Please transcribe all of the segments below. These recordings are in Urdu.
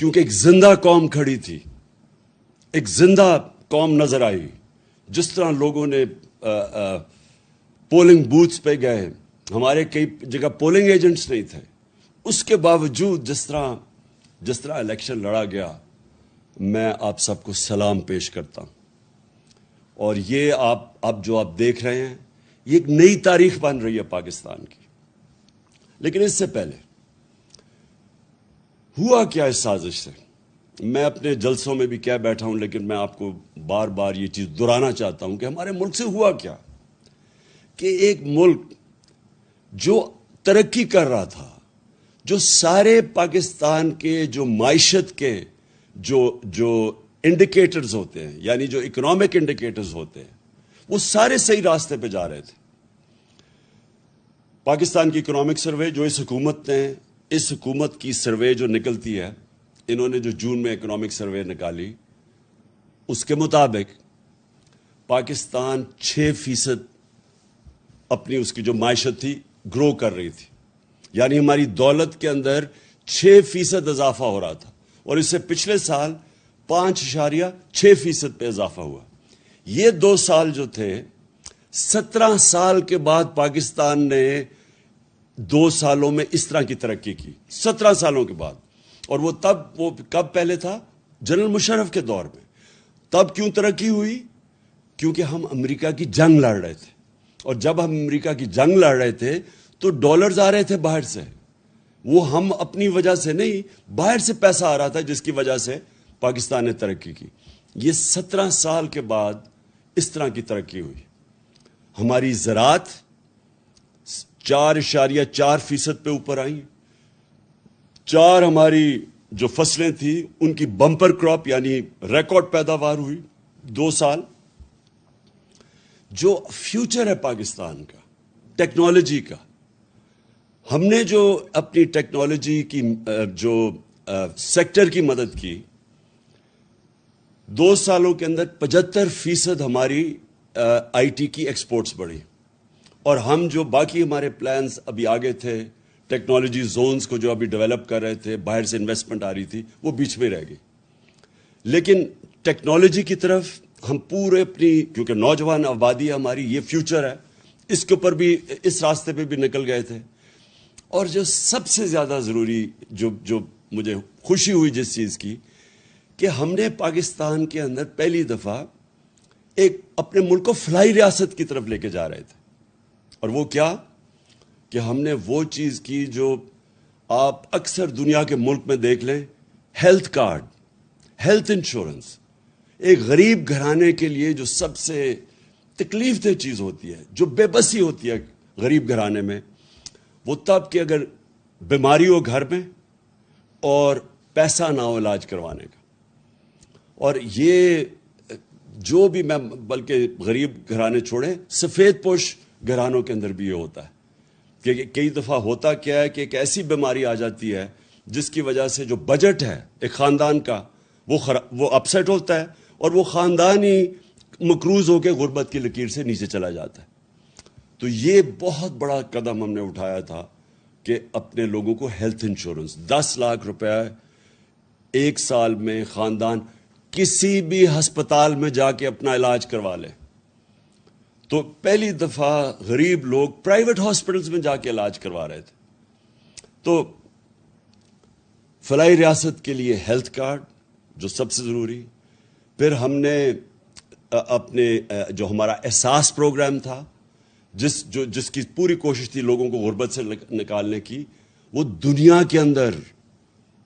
کیونکہ ایک زندہ قوم کھڑی تھی, ایک زندہ قوم نظر آئی. جس طرح لوگوں نے پولنگ بوتھس پہ گئے, ہمارے کئی جگہ پولنگ ایجنٹس نہیں تھے, اس کے باوجود جس طرح الیکشن لڑا گیا, میں آپ سب کو سلام پیش کرتا ہوں. اور یہ آپ جو آپ دیکھ رہے ہیں, یہ ایک نئی تاریخ بن رہی ہے پاکستان کی. لیکن اس سے پہلے ہوا کیا اس سازش سے؟ میں اپنے جلسوں میں بھی کہہ بیٹھا ہوں, لیکن میں آپ کو بار بار یہ چیز دہرانا چاہتا ہوں کہ ہمارے ملک سے ہوا کیا کہ ایک ملک جو ترقی کر رہا تھا, جو سارے پاکستان کے جو معیشت کے جو انڈیکیٹرز ہوتے ہیں, یعنی جو اکنامک انڈیکیٹرز ہوتے ہیں, وہ سارے صحیح راستے پہ جا رہے تھے. پاکستان کی اکنامک سروے جو اس حکومت کی سروے جو نکلتی ہے, انہوں نے جو جون میں اکنامک سروے نکالی, اس کے مطابق پاکستان 6% اپنی اس کی جو معیشت تھی گرو کر رہی تھی. یعنی ہماری دولت کے اندر 6% اضافہ ہو رہا تھا, اور اس سے پچھلے سال 5.6% پہ اضافہ ہوا. یہ 2 سال جو تھے, 17 سال کے بعد پاکستان نے 2 سالوں میں اس طرح کی ترقی کی, 17 سالوں کے بعد. اور وہ کب پہلے تھا؟ جنرل مشرف کے دور میں. تب کیوں ترقی ہوئی؟ کیونکہ ہم امریکہ کی جنگ لڑ رہے تھے, اور جب ہم امریکہ کی جنگ لڑ رہے تھے تو ڈالرز آ رہے تھے باہر سے. وہ ہم اپنی وجہ سے نہیں, باہر سے پیسہ آ رہا تھا, جس کی وجہ سے پاکستان نے ترقی کی. یہ 17 سال کے بعد اس طرح کی ترقی ہوئی. ہماری زراعت 4.4% پہ اوپر آئی. 4 ہماری جو فصلیں تھیں ان کی بمپر کراپ یعنی ریکارڈ پیداوار ہوئی 2 سال. جو فیوچر ہے پاکستان کا ٹیکنالوجی کا, ہم نے جو اپنی ٹیکنالوجی کی جو سیکٹر کی مدد کی, 2 سالوں کے اندر 75% ہماری آئی ٹی کی ایکسپورٹس بڑھی. اور ہم جو باقی ہمارے پلانز ابھی آگے تھے, ٹیکنالوجی زونز کو جو ابھی ڈیولپ کر رہے تھے, باہر سے انویسٹمنٹ آ رہی تھی, وہ بیچ میں رہ گئی. لیکن ٹیکنالوجی کی طرف ہم پورے اپنی, کیونکہ نوجوان آبادی ہماری, یہ فیوچر ہے, اس کے اوپر بھی, اس راستے پہ بھی نکل گئے تھے. اور جو سب سے زیادہ ضروری جو مجھے خوشی ہوئی جس چیز کی, کہ ہم نے پاکستان کے اندر پہلی دفعہ ایک اپنے ملک کو فلائی ریاست کی طرف لے کے جا رہے تھے. اور وہ کیا کہ ہم نے وہ چیز کی جو آپ اکثر دنیا کے ملک میں دیکھ لیں, ہیلتھ کارڈ, ہیلتھ انشورنس. ایک غریب گھرانے کے لیے جو سب سے تکلیف دہ چیز ہوتی ہے, جو بے بسی ہوتی ہے غریب گھرانے میں, وہ تب کہ اگر بیماری ہو گھر میں اور پیسہ نہ ہو علاج کروانے کا. اور یہ جو بھی, میں بلکہ غریب گھرانے چھوڑیں, سفید پوش گھرانوں کے اندر بھی یہ ہوتا ہے کہ کئی دفعہ ہوتا کیا ہے کہ ایک ایسی بیماری آ جاتی ہے جس کی وجہ سے جو بجٹ ہے ایک خاندان کا وہ اپسیٹ ہوتا ہے, اور وہ خاندان ہی مقروض ہو کے غربت کی لکیر سے نیچے چلا جاتا ہے. تو یہ بہت بڑا قدم ہم نے اٹھایا تھا کہ اپنے لوگوں کو ہیلتھ انشورنس 10 لاکھ روپے 1 سال میں خاندان کسی بھی ہسپتال میں جا کے اپنا علاج کروا لے. تو پہلی دفعہ غریب لوگ پرائیویٹ ہاسپٹلز میں جا کے علاج کروا رہے تھے. تو فلاحی ریاست کے لیے ہیلتھ کارڈ جو سب سے ضروری. پھر ہم نے اپنے جو ہمارا احساس پروگرام تھا, جس کی پوری کوشش تھی لوگوں کو غربت سے نکالنے کی, وہ دنیا کے اندر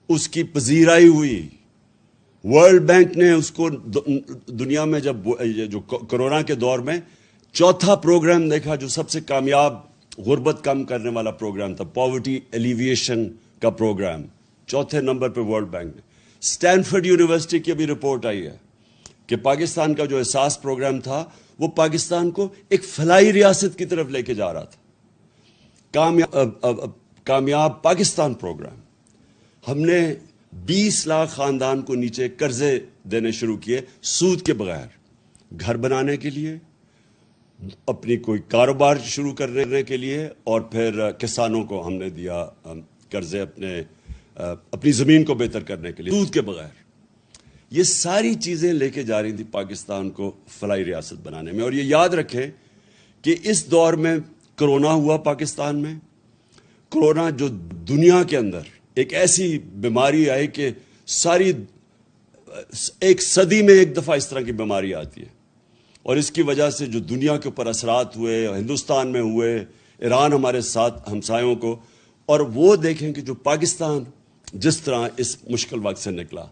اس کی پذیرائی ہوئی. ورلڈ بینک نے اس کو دنیا میں جو کرونا کے دور میں 4تھا پروگرام دیکھا جو سب سے کامیاب غربت کم کرنے والا پروگرام تھا, پاورٹی ایلیویشن کا پروگرام, 4تھے نمبر پہ ورلڈ بینک نے. اسٹینفورڈ یونیورسٹی کی بھی رپورٹ آئی ہے کہ پاکستان کا جو احساس پروگرام تھا وہ پاکستان کو ایک فلاحی ریاست کی طرف لے کے جا رہا تھا. کامیاب پاکستان پروگرام. ہم نے 20 لاکھ خاندان کو نیچے قرضے دینے شروع کیے سود کے بغیر, گھر بنانے کے لیے, اپنی کوئی کاروبار شروع کرنے کے لیے, اور پھر کسانوں کو ہم نے دیا قرضے اپنے اپنی زمین کو بہتر کرنے کے لیے سود کے بغیر. یہ ساری چیزیں لے کے جا رہی تھی پاکستان کو فلاحی ریاست بنانے میں. اور یہ یاد رکھیں کہ اس دور میں کرونا ہوا پاکستان میں. کرونا جو دنیا کے اندر ایک ایسی بیماری آئی کہ ساری ایک صدی میں ایک دفعہ اس طرح کی بیماری آتی ہے, اور اس کی وجہ سے جو دنیا کے اوپر اثرات ہوئے, ہندوستان میں ہوئے, ایران ہمارے ساتھ ہمسایوں کو, اور وہ دیکھیں کہ جو پاکستان جس طرح اس مشکل وقت سے نکلا,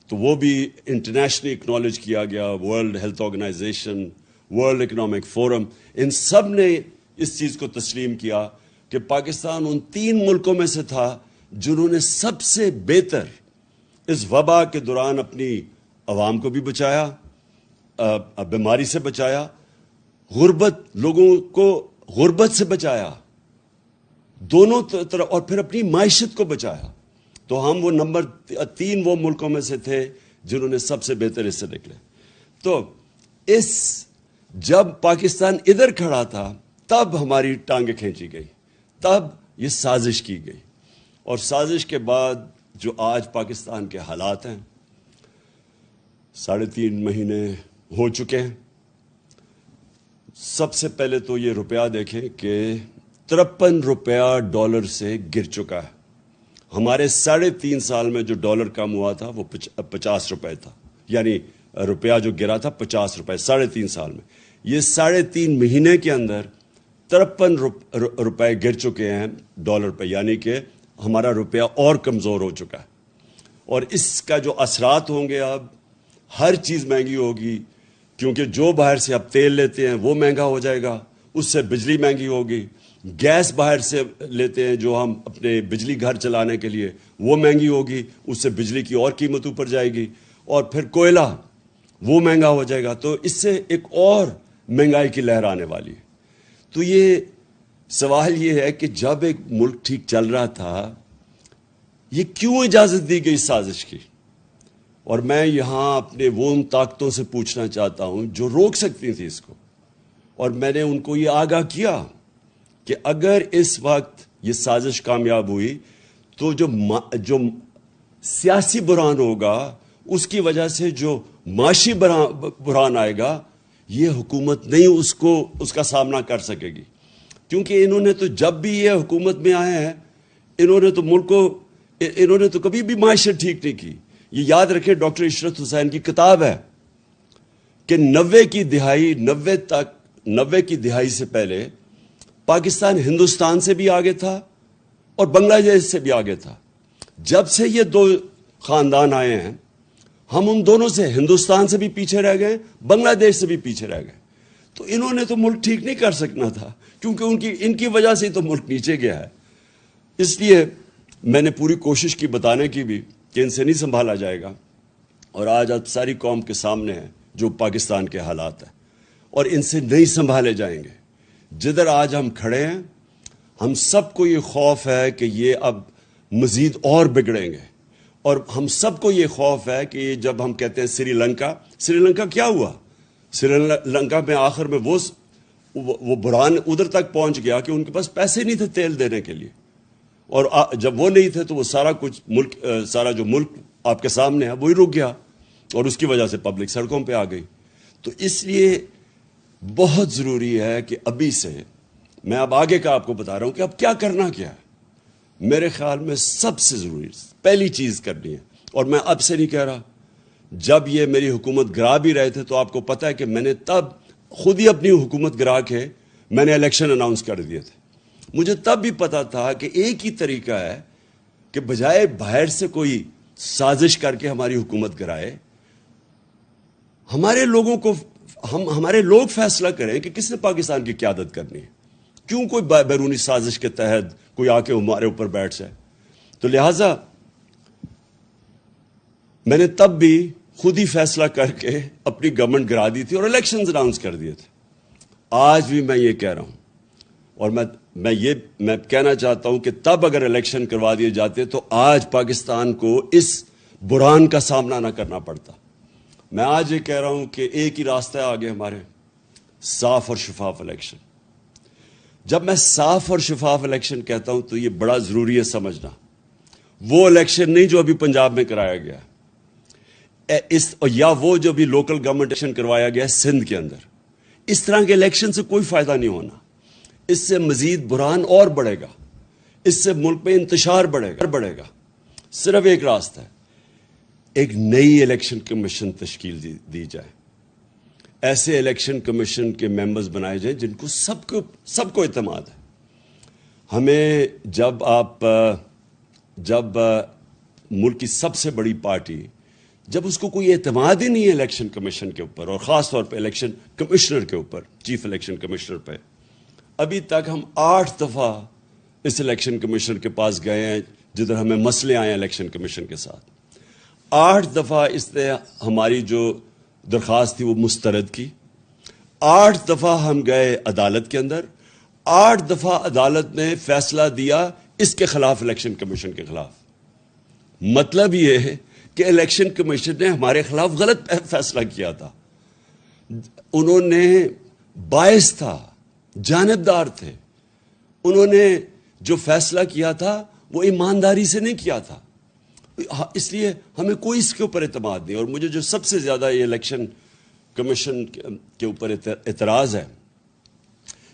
تو وہ بھی انٹرنیشنلی اکنالج کیا گیا. World Health Organization, World Economic Forum, ان سب نے اس چیز کو تسلیم کیا کہ پاکستان ان 3 ملکوں میں سے تھا جنہوں نے سب سے بہتر اس وبا کے دوران اپنی عوام کو بھی بچایا, بیماری سے بچایا, لوگوں کو غربت سے بچایا, دونوں طرف, اور پھر اپنی معیشت کو بچایا. تو ہم وہ نمبر 3 وہ ملکوں میں سے تھے جنہوں نے سب سے بہتر اس سے نکلے. تو جب پاکستان ادھر کھڑا تھا تب ہماری ٹانگیں کھینچی گئی, تب یہ سازش کی گئی. اور سازش کے بعد جو آج پاکستان کے حالات ہیں, 3.5 مہینے ہو چکے ہیں. سب سے پہلے تو یہ روپیہ دیکھیں کہ 53 روپیہ ڈالر سے گر چکا ہے. ہمارے 3.5 سال میں جو ڈالر کم ہوا تھا وہ 50 روپے تھا, یعنی روپیہ جو گرا تھا 50 روپے 3.5 سال میں. یہ 3.5 مہینے کے اندر 53 روپے گر چکے ہیں ڈالر پہ, یعنی کہ ہمارا روپیہ اور کمزور ہو چکا ہے. اور اس کا جو اثرات ہوں گے, اب ہر چیز مہنگی ہوگی, کیونکہ جو باہر سے اب تیل لیتے ہیں وہ مہنگا ہو جائے گا, اس سے بجلی مہنگی ہوگی. گیس باہر سے لیتے ہیں جو ہم اپنے بجلی گھر چلانے کے لیے, وہ مہنگی ہوگی, اس سے بجلی کی اور قیمت اوپر جائے گی. اور پھر کوئلہ وہ مہنگا ہو جائے گا, تو اس سے ایک اور مہنگائی کی لہر آنے والی ہے. تو یہ سوال یہ ہے کہ جب ایک ملک ٹھیک چل رہا تھا, یہ کیوں اجازت دی گئی سازش کی؟ اور میں یہاں اپنے وہ ان طاقتوں سے پوچھنا چاہتا ہوں جو روک سکتی تھی اس کو, اور میں نے ان کو یہ آگاہ کیا کہ اگر اس وقت یہ سازش کامیاب ہوئی تو جو سیاسی بحران ہوگا, اس کی وجہ سے جو معاشی بحران آئے گا, یہ حکومت نہیں اس کا سامنا کر سکے گی. کیونکہ انہوں نے تو جب بھی یہ حکومت میں آئے ہیں, انہوں نے تو کبھی بھی معیشت ٹھیک نہیں کی. یہ یاد رکھیں, ڈاکٹر عشرت حسین کی کتاب ہے کہ 90 کی دہائی سے پہلے پاکستان ہندوستان سے بھی آگے تھا اور بنگلہ دیش سے بھی آگے تھا. جب سے یہ 2 خاندان آئے ہیں, ہم ان دونوں سے, ہندوستان سے بھی پیچھے رہ گئے, بنگلہ دیش سے بھی پیچھے رہ گئے. تو انہوں نے تو ملک ٹھیک نہیں کر سکنا تھا, کیونکہ ان کی وجہ سے تو ملک نیچے گیا ہے. اس لیے میں نے پوری کوشش کی بتانے کی بھی کہ ان سے نہیں سنبھالا جائے گا. اور آج آپ ساری قوم کے سامنے ہیں جو پاکستان کے حالات ہیں, اور ان سے نہیں سنبھالے جائیں گے. جدھر آج ہم کھڑے ہیں, ہم سب کو یہ خوف ہے کہ یہ اب مزید اور بگڑیں گے. اور ہم سب کو یہ خوف ہے کہ جب ہم کہتے ہیں سری لنکا کیا ہوا؟ سری لنکا میں آخر میں وہ بحران ادھر تک پہنچ گیا کہ ان کے پاس پیسے نہیں تھے تیل دینے کے لیے, اور جب وہ نہیں تھے تو وہ سارا جو ملک آپ کے سامنے ہے وہی رک گیا, اور اس کی وجہ سے پبلک سڑکوں پہ آ گئی. تو اس لیے بہت ضروری ہے کہ ابھی سے, میں اب آگے کا آپ کو بتا رہا ہوں کہ اب کیا کرنا کیا ہے. میرے خیال میں سب سے ضروری پہلی چیز کرنی ہے, اور میں اب سے نہیں کہہ رہا, جب یہ میری حکومت گرا بھی رہے تھے تو آپ کو پتہ ہے کہ میں نے تب خود ہی اپنی حکومت گرا کے میں نے الیکشن اناؤنس کر دیے تھے. مجھے تب بھی پتا تھا کہ ایک ہی طریقہ ہے کہ بجائے باہر سے کوئی سازش کر کے ہماری حکومت گرائے, ہمارے لوگ فیصلہ کریں کہ کس نے پاکستان کی قیادت کرنی ہے. کیوں کوئی بیرونی سازش کے تحت کوئی آ کے ہمارے اوپر بیٹھ جائے. تو لہٰذا میں نے تب بھی خود ہی فیصلہ کر کے اپنی گورنمنٹ گرا دی تھی اور الیکشنز اناؤنس کر دیے تھے. آج بھی میں یہ کہہ رہا ہوں, اور میں کہنا چاہتا ہوں کہ تب اگر الیکشن کروا دیے جاتے تو آج پاکستان کو اس بحران کا سامنا نہ کرنا پڑتا. میں آج یہ کہہ رہا ہوں کہ ایک ہی راستہ ہے آگے ہمارے, صاف اور شفاف الیکشن. جب میں صاف اور شفاف الیکشن کہتا ہوں تو یہ بڑا ضروری ہے سمجھنا. وہ الیکشن نہیں جو ابھی پنجاب میں کرایا گیا یا وہ جو بھی لوکل گورنمنٹ الیکشن کروایا گیا ہے سندھ کے اندر. اس طرح کے الیکشن سے کوئی فائدہ نہیں ہونا. اس سے مزید بحران اور بڑھے گا, اس سے ملک میں انتشار بڑھے گا. صرف ایک راستہ ہے, ایک نئی الیکشن کمیشن تشکیل دی جائے. ایسے الیکشن کمیشن کے ممبرز بنائے جائیں جن کو سب کو اعتماد ہے. ہمیں جب ملک کی سب سے بڑی پارٹی, جب اس کو کوئی اعتماد ہی نہیں ہے الیکشن کمیشن کے اوپر, اور خاص طور پہ الیکشن کمشنر کے اوپر, چیف الیکشن کمشنر پہ. ابھی تک ہم 8 دفعہ اس الیکشن کمیشنر کے پاس گئے ہیں جدھر ہمیں مسئلے آئے ہیں الیکشن کمیشن کے ساتھ. 8 دفعہ اس نے ہماری جو درخواست تھی وہ مسترد کی. 8 دفعہ ہم گئے عدالت کے اندر. 8 دفعہ عدالت نے فیصلہ دیا اس کے خلاف, الیکشن کمیشن کے خلاف. مطلب یہ ہے کہ الیکشن کمیشن نے ہمارے خلاف غلط فیصلہ کیا تھا. انہوں نے باعث تھا, جانبدار تھے. انہوں نے جو فیصلہ کیا تھا وہ ایمانداری سے نہیں کیا تھا. اس لیے ہمیں کوئی اس کے اوپر اعتماد نہیں. اور مجھے جو سب سے زیادہ یہ الیکشن کمیشن کے اوپر اعتراض ہے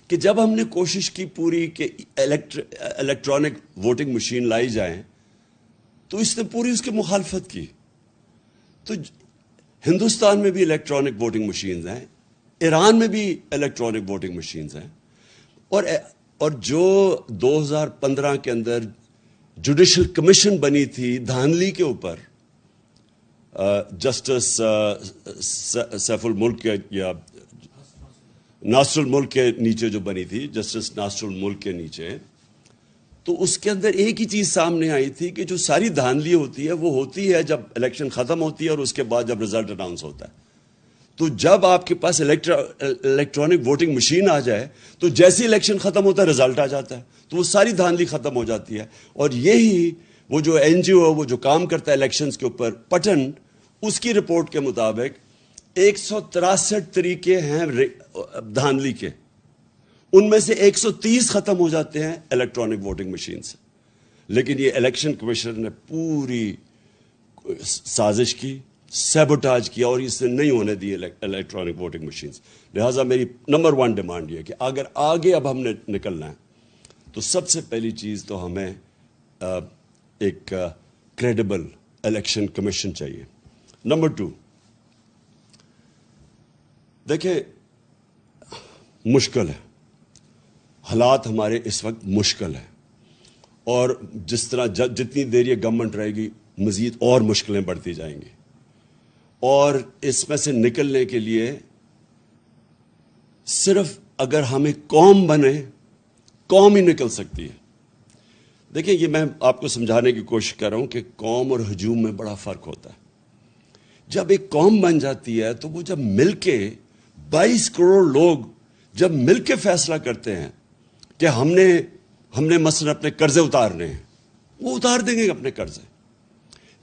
کہ جب ہم نے کوشش کی پوری کہ الیکٹرانک ووٹنگ مشین لائی جائیں تو اس نے پوری اس کی مخالفت کی. تو ہندوستان میں بھی الیکٹرانک ووٹنگ مشینز ہیں, ایران میں بھی الیکٹرانک ووٹنگ مشینز ہیں, اور جو 2015 کے اندر جوڈیشل کمیشن بنی تھی دھاندلی کے اوپر, جسٹس سیف الملک یا ناصر الملک کے نیچے جو بنی تھی, جسٹس ناصر الملک کے نیچے, تو اس کے اندر ایک ہی چیز سامنے آئی تھی کہ جو ساری دھاندلی ہوتی ہے وہ ہوتی ہے جب الیکشن ختم ہوتی ہے اور اس کے بعد جب رزلٹ اناؤنس ہوتا ہے. تو جب آپ کے پاس الیکٹرانک ووٹنگ مشین آ جائے تو جیسے الیکشن ختم ہوتا ہے رزلٹ آ جاتا ہے, تو وہ ساری دھاندلی ختم ہو جاتی ہے. اور یہی وہ جو این جی او وہ جو کام کرتا ہے الیکشنز کے اوپر, پٹن, اس کی رپورٹ کے مطابق 163 طریقے ہیں دھاندلی کے, ان میں سے 130 ختم ہو جاتے ہیں الیکٹرانک ووٹنگ مشین سے. لیکن یہ الیکشن کمیشنر نے پوری سازش کی, سیبوٹاج کیا, اور اس نے نہیں ہونے دی الیکٹرانک ووٹنگ مشینز. لہٰذا میری نمبر 1 ڈیمانڈ یہ ہے کہ اگر آگے اب ہم نے نکلنا ہے تو سب سے پہلی چیز تو ہمیں ایک کریڈیبل الیکشن کمیشن چاہیے. نمبر 2, دیکھیں مشکل ہے, حالات ہمارے اس وقت مشکل ہیں, اور جس طرح جتنی دیر یہ گورنمنٹ رہے گی مزید اور مشکلیں بڑھتی جائیں گی. اور اس میں سے نکلنے کے لیے صرف اگر ہمیں قوم بنے, قوم ہی نکل سکتی ہے. دیکھیں یہ میں آپ کو سمجھانے کی کوشش کر رہا ہوں کہ قوم اور ہجوم میں بڑا فرق ہوتا ہے. جب ایک قوم بن جاتی ہے تو وہ جب مل کے 22 کروڑ لوگ جب مل کے فیصلہ کرتے ہیں کہ ہم نے مثلا اپنے قرضے اتارنے ہیں, وہ اتار دیں گے اپنے قرضے.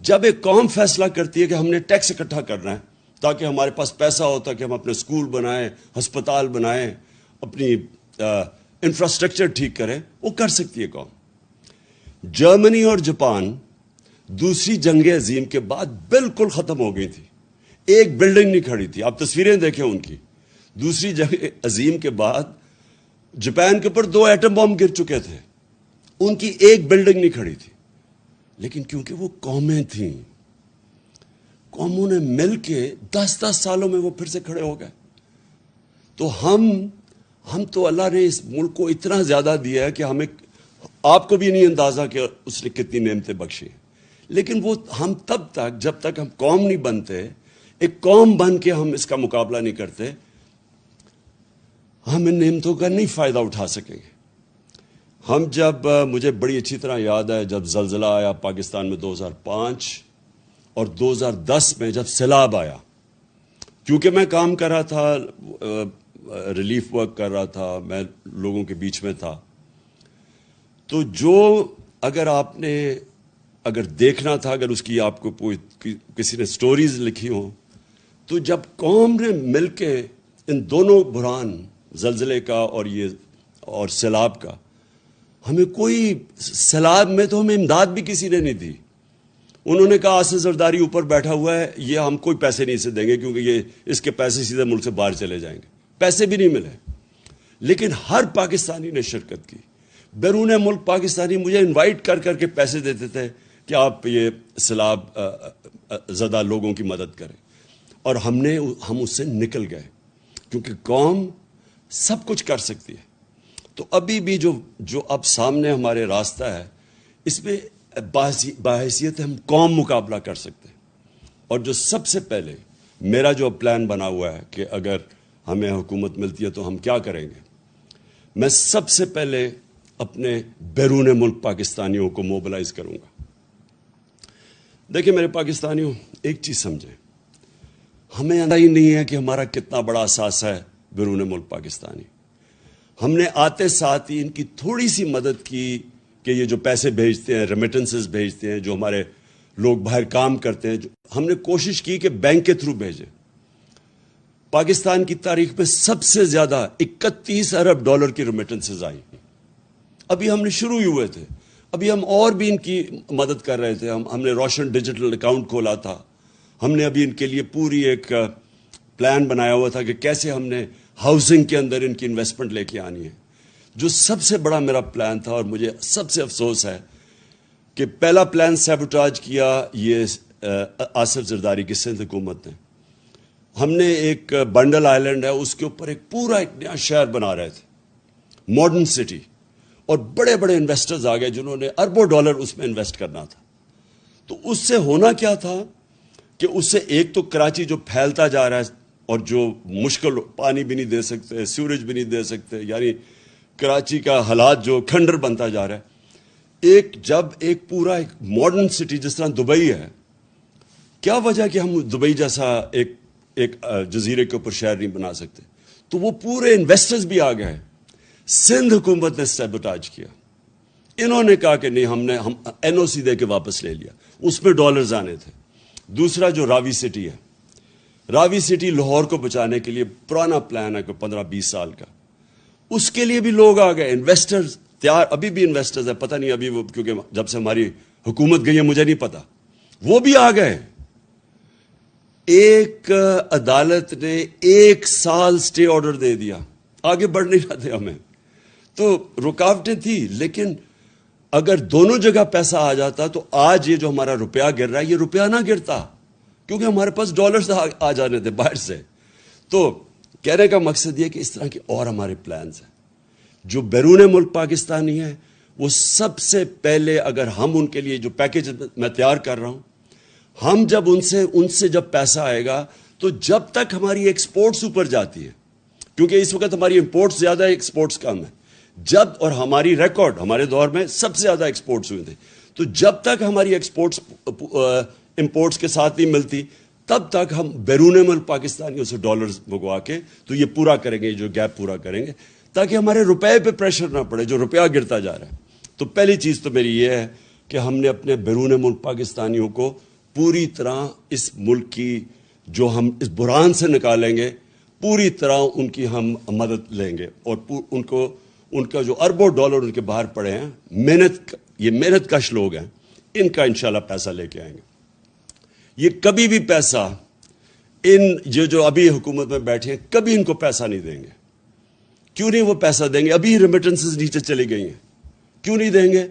جب ایک قوم فیصلہ کرتی ہے کہ ہم نے ٹیکس اکٹھا کرنا ہے تاکہ ہمارے پاس پیسہ ہوتا ہے کہ ہم اپنے اسکول بنائیں, ہسپتال بنائیں, اپنی انفراسٹرکچر ٹھیک کریں, وہ کر سکتی ہے قوم. جرمنی اور جاپان دوسری جنگ عظیم کے بعد بالکل ختم ہو گئی تھی, ایک بلڈنگ نہیں کھڑی تھی. آپ تصویریں دیکھیں ان کی. دوسری جنگ عظیم کے بعد جاپان کے اوپر 2 ایٹم بم گر چکے تھے, ان کی ایک بلڈنگ نہیں کھڑی تھی. لیکن کیونکہ وہ قومیں تھیں, قوموں نے مل کے 10 سالوں میں وہ پھر سے کھڑے ہو گئے. تو ہم تو اللہ نے اس ملک کو اتنا زیادہ دیا ہے کہ ہمیں, آپ کو بھی نہیں اندازہ کہ اس نے کتنی نعمتیں بخشی. لیکن وہ ہم تب تک, جب تک ہم قوم نہیں بنتے, ایک قوم بن کے ہم اس کا مقابلہ نہیں کرتے, ہم ان نعمتوں کا نہیں فائدہ اٹھا سکیں گے. ہم جب, مجھے بڑی اچھی طرح یاد ہے جب زلزلہ آیا پاکستان میں 2005 اور 2010 میں جب سیلاب آیا, کیونکہ میں کام کر رہا تھا, ریلیف ورک کر رہا تھا, میں لوگوں کے بیچ میں تھا. تو اگر آپ نے دیکھنا تھا, اگر اس کی آپ کو کسی نے سٹوریز لکھی ہوں, تو جب قوم نے مل کے ان دونوں بحران, زلزلے کا اور سیلاب کا, ہمیں کوئی سیلاب میں تو ہمیں امداد بھی کسی نے نہیں دی. انہوں نے کہا آصف زرداری اوپر بیٹھا ہوا ہے, یہ ہم کوئی پیسے نہیں سے دیں گے کیونکہ یہ اس کے پیسے سیدھے ملک سے باہر چلے جائیں گے. پیسے بھی نہیں ملے, لیکن ہر پاکستانی نے شرکت کی. بیرون ملک پاکستانی مجھے انوائٹ کر کر کے پیسے دیتے تھے کہ آپ یہ سیلاب زدہ لوگوں کی مدد کریں, اور ہم اس سے نکل گئے کیونکہ قوم سب کچھ کر سکتی ہے. تو ابھی بھی جو اب سامنے ہمارے راستہ ہے, اس میں باحیثیت ہم قوم مقابلہ کر سکتے ہیں. اور جو سب سے پہلے میرا جو پلان بنا ہوا ہے کہ اگر ہمیں حکومت ملتی ہے تو ہم کیا کریں گے, میں سب سے پہلے اپنے بیرون ملک پاکستانیوں کو موبلائز کروں گا. دیکھیں میرے پاکستانیوں, ایک چیز سمجھیں, ہمیں اندازہ ہی نہیں ہے کہ ہمارا کتنا بڑا اثاثہ ہے بیرون ملک پاکستانی. ہم نے آتے ساتھ ہی ان کی تھوڑی سی مدد کی کہ یہ جو پیسے بھیجتے ہیں, ریمیٹنسز بھیجتے ہیں, جو ہمارے لوگ باہر کام کرتے ہیں, ہم نے کوشش کی کہ بینک کے تھرو بھیجیں. پاکستان کی تاریخ میں سب سے زیادہ 31 ارب ڈالر کی ریمیٹنسز آئی. ابھی ہم نے شروع ہی ہوئے تھے, ابھی ہم اور بھی ان کی مدد کر رہے تھے. ہم نے روشن ڈیجیٹل اکاؤنٹ کھولا تھا. ہم نے ابھی ان کے لیے پوری ایک پلان بنایا ہوا تھا کہ کیسے ہم نے ہاؤسنگ کے اندر ان کی انویسٹمنٹ لے کے آنی ہے. جو سب سے بڑا میرا پلان تھا, اور مجھے سب سے افسوس ہے کہ پہلا پلان سیبوٹاج کیا یہ آصف زرداری کی سندھ حکومت نے. ہم نے ایک بنڈل آئلینڈ ہے, اس کے اوپر ایک پورا ایک نیا شہر بنا رہے تھے, ماڈرن سٹی, اور بڑے بڑے انویسٹرز آ گئے جنہوں نے اربوں ڈالر اس میں انویسٹ کرنا تھا. تو اس سے ہونا کیا تھا کہ اس سے ایک تو کراچی جو پھیلتا جا رہا ہے اور جو مشکل, پانی بھی نہیں دے سکتے, سیوریج بھی نہیں دے سکتے, یعنی کراچی کا حالات جو کھنڈر بنتا جا رہا ہے. جب ایک پورا ایک ماڈرن سٹی جس طرح دبئی ہے, کیا وجہ کہ ہم دبئی جیسا ایک جزیرے کے اوپر شہر نہیں بنا سکتے. تو وہ پورے انویسٹرز بھی آ گئے. سندھ حکومت نے سیبوٹاج کیا. انہوں نے کہا کہ نہیں, ہم این او سی دے کے واپس لے لیا. اس میں ڈالرز آنے تھے. دوسرا جو راوی سٹی ہے, راوی سٹی لاہور کو بچانے کے لیے پرانا پلان ہے کوئی 15-20 سال کا. اس کے لیے بھی لوگ آ گئے, انویسٹرز تیار, ابھی بھی انویسٹرز ہیں, پتہ نہیں ابھی وہ, کیونکہ جب سے ہماری حکومت گئی ہے مجھے نہیں پتا, وہ بھی آ گئے. ایک عدالت نے 1 سال سٹے آرڈر دے دیا, آگے بڑھ نہیں رہے تھے ہمیں. تو رکاوٹیں تھی, لیکن اگر دونوں جگہ پیسہ آ جاتا تو آج یہ جو ہمارا روپیہ گر رہا ہے یہ روپیہ نہ گرتا, کیونکہ ہمارے پاس ڈالرز آ جانے تھے باہر سے. تو کہنے کا مقصد یہ کہ اس طرح کے اور ہمارے پلانز ہیں. جو بیرون ملک پاکستانی ہیں وہ سب سے پہلے, اگر ہم ان کے لیے جو پیکیج میں تیار کر رہا ہوں, ہم جب ان سے جب پیسہ آئے گا تو جب تک ہماری ایکسپورٹس اوپر جاتی ہے, کیونکہ اس وقت ہماری امپورٹس زیادہ ہے, ایکسپورٹس کم ہے, اور ہماری ریکارڈ ہمارے دور میں سب سے زیادہ ایکسپورٹس ہوئے تھے, تو جب تک ہماری ایکسپورٹس امپورٹس کے ساتھ نہیں ملتی تب تک ہم بیرون ملک پاکستانیوں سے ڈالرز منگوا کے تو یہ پورا کریں گے, جو گیپ پورا کریں گے, تاکہ ہمارے روپے پہ پریشر نہ پڑے جو روپیہ گرتا جا رہا ہے. تو پہلی چیز تو میری یہ ہے کہ ہم نے اپنے بیرون ملک پاکستانیوں کو پوری طرح اس ملک کی جو ہم اس بحران سے نکالیں گے, پوری طرح ان کی ہم مدد لیں گے, اور ان کا جو اربوں ڈالر ان کے باہر پڑے ہیں, یہ محنت کش لوگ ہیں, ان کا انشاءاللہ پیسہ لے کے آئیں گے. یہ کبھی بھی پیسہ جو ابھی حکومت میں بیٹھے ہیں کبھی ان کو پیسہ نہیں دیں گے. کیوں نہیں وہ پیسہ دیں گے؟ ابھی ریمیٹنسز نیچے چلی گئی ہیں, کیوں نہیں دیں گے؟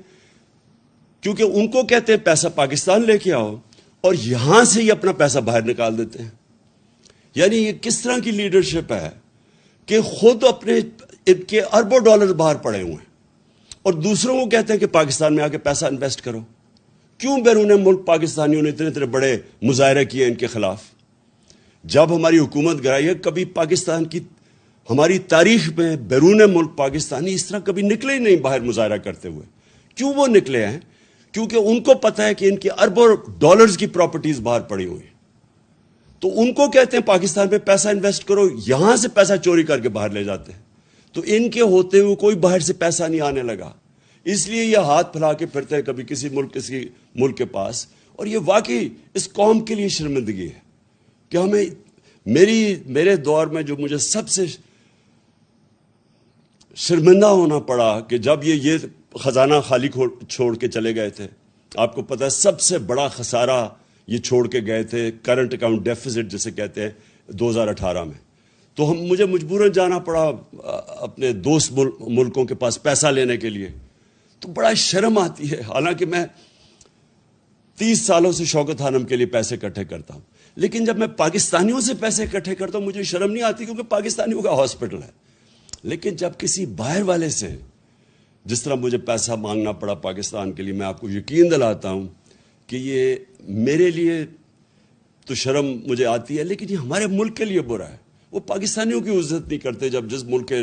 کیونکہ ان کو کہتے ہیں پیسہ پاکستان لے کے آؤ, اور یہاں سے ہی اپنا پیسہ باہر نکال دیتے ہیں. یعنی یہ کس طرح کی لیڈرشپ ہے کہ خود اپنے ان کے اربوں ڈالر باہر پڑے ہوئے ہیں, اور دوسروں کو کہتے ہیں کہ پاکستان میں آ کے پیسہ انویسٹ کرو. کیوں بیرون ملک پاکستانیوں نے اتنے بڑے مظاہرے کیے ان کے خلاف؟ جب ہماری حکومت گرائی ہے, کبھی پاکستان کی ہماری تاریخ میں بیرون ملک پاکستانی اس طرح کبھی نکلے ہی نہیں باہر مظاہرہ کرتے ہوئے. کیوں وہ نکلے ہیں؟ کیونکہ ان کو پتہ ہے کہ ان کی اربوں ڈالرز کی پراپرٹیز باہر پڑی ہوئی ہیں. تو ان کو کہتے ہیں پاکستان میں پیسہ انویسٹ کرو, یہاں سے پیسہ چوری کر کے باہر لے جاتے ہیں. تو ان کے ہوتے ہوئے کوئی باہر سے پیسہ نہیں آنے لگا, اس لیے یہ ہاتھ پھیلا کے پھرتے ہیں کبھی کسی ملک کے پاس. اور یہ واقعی اس قوم کے لیے شرمندگی ہے کہ ہمیں میرے دور میں جو مجھے سب سے شرمندہ ہونا پڑا کہ جب یہ خزانہ خالی چھوڑ کے چلے گئے تھے. آپ کو پتہ ہے سب سے بڑا خسارہ یہ چھوڑ کے گئے تھے کرنٹ اکاؤنٹ ڈیفیسٹ جسے کہتے ہیں 2018 میں. تو مجھے مجبوراً جانا پڑا اپنے دوست ملکوں کے پاس پیسہ لینے کے لیے. تو بڑا شرم آتی ہے، حالانکہ میں 30 سالوں سے شوکت خانم کے لیے پیسے اکٹھے کرتا ہوں، لیکن جب میں پاکستانیوں سے پیسے اکٹھے کرتا ہوں مجھے شرم نہیں آتی، کیونکہ پاکستانیوں کا ہاسپٹل ہے. لیکن جب کسی باہر والے سے جس طرح مجھے پیسہ مانگنا پڑا پاکستان کے لیے، میں آپ کو یقین دلاتا ہوں کہ یہ میرے لیے تو شرم مجھے آتی ہے، لیکن یہ ہمارے ملک کے لیے برا ہے. وہ پاکستانیوں کی عزت نہیں کرتے جب جس ملک کے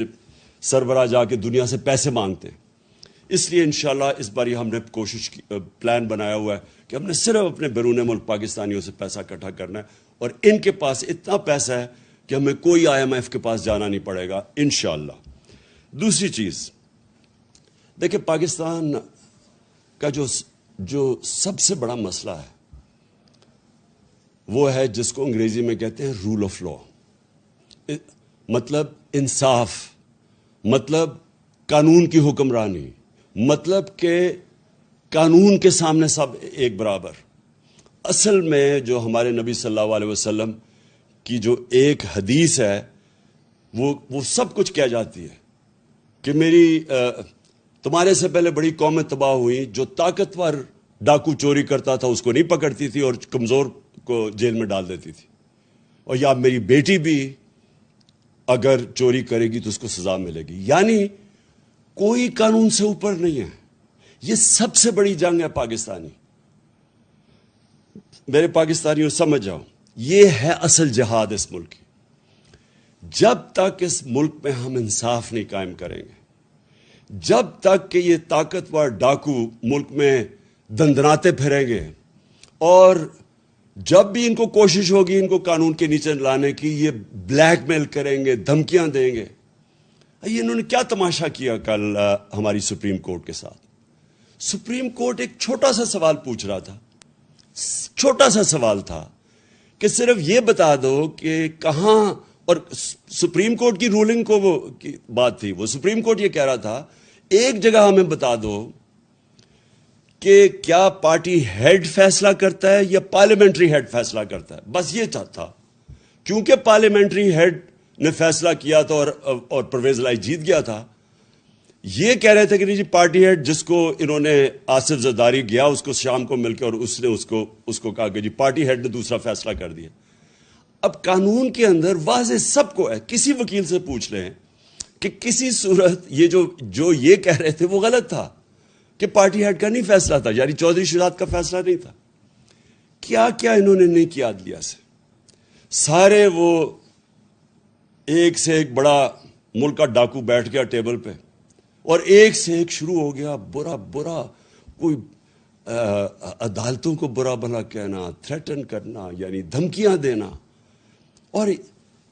سربراہ جا کے دنیا سے پیسے مانگتے ہیں. اس لیے انشاءاللہ اس بار ہم نے پلان بنایا ہوا ہے کہ ہم نے صرف اپنے بیرون ملک پاکستانیوں سے پیسہ اکٹھا کرنا ہے، اور ان کے پاس اتنا پیسہ ہے کہ ہمیں کوئی IMF کے پاس جانا نہیں پڑے گا انشاءاللہ. دوسری چیز دیکھیں، پاکستان کا جو سب سے بڑا مسئلہ ہے وہ ہے جس کو انگریزی میں کہتے ہیں رول آف لا، مطلب انصاف، مطلب قانون کی حکمرانی، مطلب کہ قانون کے سامنے سب ایک برابر. اصل میں جو ہمارے نبی صلی اللہ علیہ وسلم کی جو ایک حدیث ہے وہ سب کچھ کہہ جاتی ہے کہ تمہارے سے پہلے بڑی قومیں تباہ ہوئی، جو طاقتور ڈاکو چوری کرتا تھا اس کو نہیں پکڑتی تھی اور کمزور کو جیل میں ڈال دیتی تھی، اور یا میری بیٹی بھی اگر چوری کرے گی تو اس کو سزا ملے گی. یعنی کوئی قانون سے اوپر نہیں ہے. یہ سب سے بڑی جنگ ہے پاکستانی. میرے پاکستانیوں سمجھ جاؤ، یہ ہے اصل جہاد اس ملک کی. جب تک اس ملک میں ہم انصاف نہیں قائم کریں گے، جب تک کہ یہ طاقتور ڈاکو ملک میں دندناتے پھریں گے، اور جب بھی ان کو کوشش ہوگی ان کو قانون کے نیچے لانے کی، یہ بلیک میل کریں گے، دھمکیاں دیں گے. یہ انہوں نے کیا تماشا کیا کل ہماری سپریم کورٹ کے ساتھ. سپریم کورٹ ایک چھوٹا سا سوال پوچھ رہا تھا، چھوٹا سا سوال تھا کہ صرف یہ بتا دو کہ کہاں، اور سپریم کورٹ کی رولنگ کو وہ کی بات تھی، وہ سپریم کورٹ یہ کہہ رہا تھا ایک جگہ ہمیں بتا دو کہ کیا پارٹی ہیڈ فیصلہ کرتا ہے یا پارلیمنٹری ہیڈ فیصلہ کرتا ہے. بس یہ تھا. کیونکہ پارلیمنٹری ہیڈ نے فیصلہ کیا تھا اور پرویز الہی جیت گیا تھا، یہ کہہ رہے تھے کہ نہیں جی پارٹی ہیڈ جس کو انہوں نے آصف زرداری گیا اس کو شام کو مل کے، اور اس نے اس کو کہا کہ جی پارٹی ہیڈ نے دوسرا فیصلہ کر دیا. اب قانون کے اندر واضح سب کو ہے، کسی وکیل سے پوچھ لیں کہ کسی صورت یہ جو یہ کہہ رہے تھے وہ غلط تھا کہ پارٹی ہیڈ کا نہیں فیصلہ تھا، یعنی چودھری شہزاد کا فیصلہ نہیں تھا. کیا کیا انہوں نے نہیں کیا عدلیہ سے. سارے وہ ایک سے ایک بڑا ملک کا ڈاکو بیٹھ گیا ٹیبل پہ، اور ایک سے ایک شروع ہو گیا برا کوئی عدالتوں کو برا بھلا کہنا، تھریٹن کرنا، یعنی دھمکیاں دینا. اور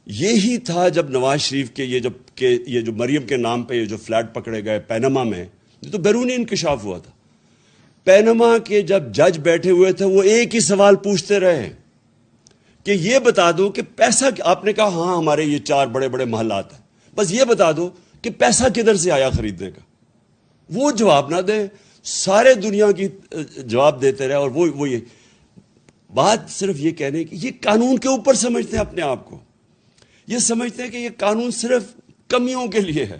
یہی تھا جب نواز شریف کے یہ جو مریم کے نام پہ یہ جو فلیٹ پکڑے گئے پینما میں، یہ تو بیرونی انکشاف ہوا تھا. پینما کے جب جج بیٹھے ہوئے تھے وہ ایک ہی سوال پوچھتے رہے کہ یہ بتا دو کہ پیسہ، آپ نے کہا ہاں ہمارے یہ 4 بڑے بڑے محلات ہیں، بس یہ بتا دو کہ پیسہ کدھر سے آیا خریدنے کا. وہ جواب نہ دے، سارے دنیا کی جواب دیتے رہے. اور وہ یہ بات صرف یہ کہنے کی، یہ قانون کے اوپر سمجھتے ہیں اپنے آپ کو. یہ سمجھتے ہیں کہ یہ قانون صرف کمیوں کے لیے ہے،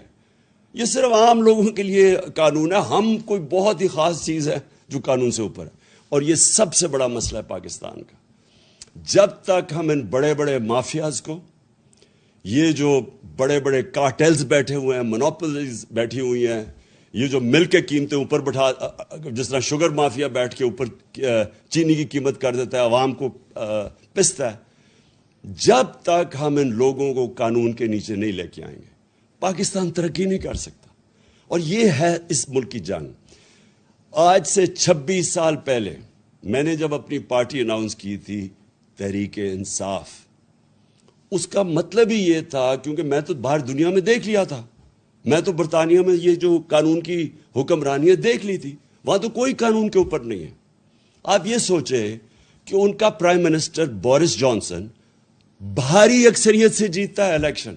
یہ صرف عام لوگوں کے لیے قانون ہے، ہم کوئی بہت ہی خاص چیز ہے جو قانون سے اوپر ہے. اور یہ سب سے بڑا مسئلہ ہے پاکستان کا. جب تک ہم ان بڑے بڑے مافیاز کو، یہ جو بڑے بڑے کارٹیلز بیٹھے ہوئے ہیں، مونوپولیز بیٹھی ہوئی ہیں، یہ جو مل کے قیمتیں اوپر بٹھا، جس طرح شوگر مافیا بیٹھ کے اوپر چینی کی قیمت کر دیتا ہے، عوام کو پستا ہے، جب تک ہم ان لوگوں کو قانون کے نیچے نہیں لے کے آئیں گے پاکستان ترقی نہیں کر سکتا. اور یہ ہے اس ملک کی جنگ. آج سے 26 سال پہلے میں نے جب اپنی پارٹی اناؤنس کی تھی تحریک انصاف، اس کا مطلب ہی یہ تھا، کیونکہ میں تو باہر دنیا میں دیکھ لیا تھا، میں تو برطانیہ میں یہ جو قانون کی حکمرانی دیکھ لی تھی، وہاں تو کوئی قانون کے اوپر نہیں ہے. آپ یہ سوچیں کہ ان کا پرائم منسٹر بورس جانسن بھاری اکثریت سے جیتتا ہے الیکشن،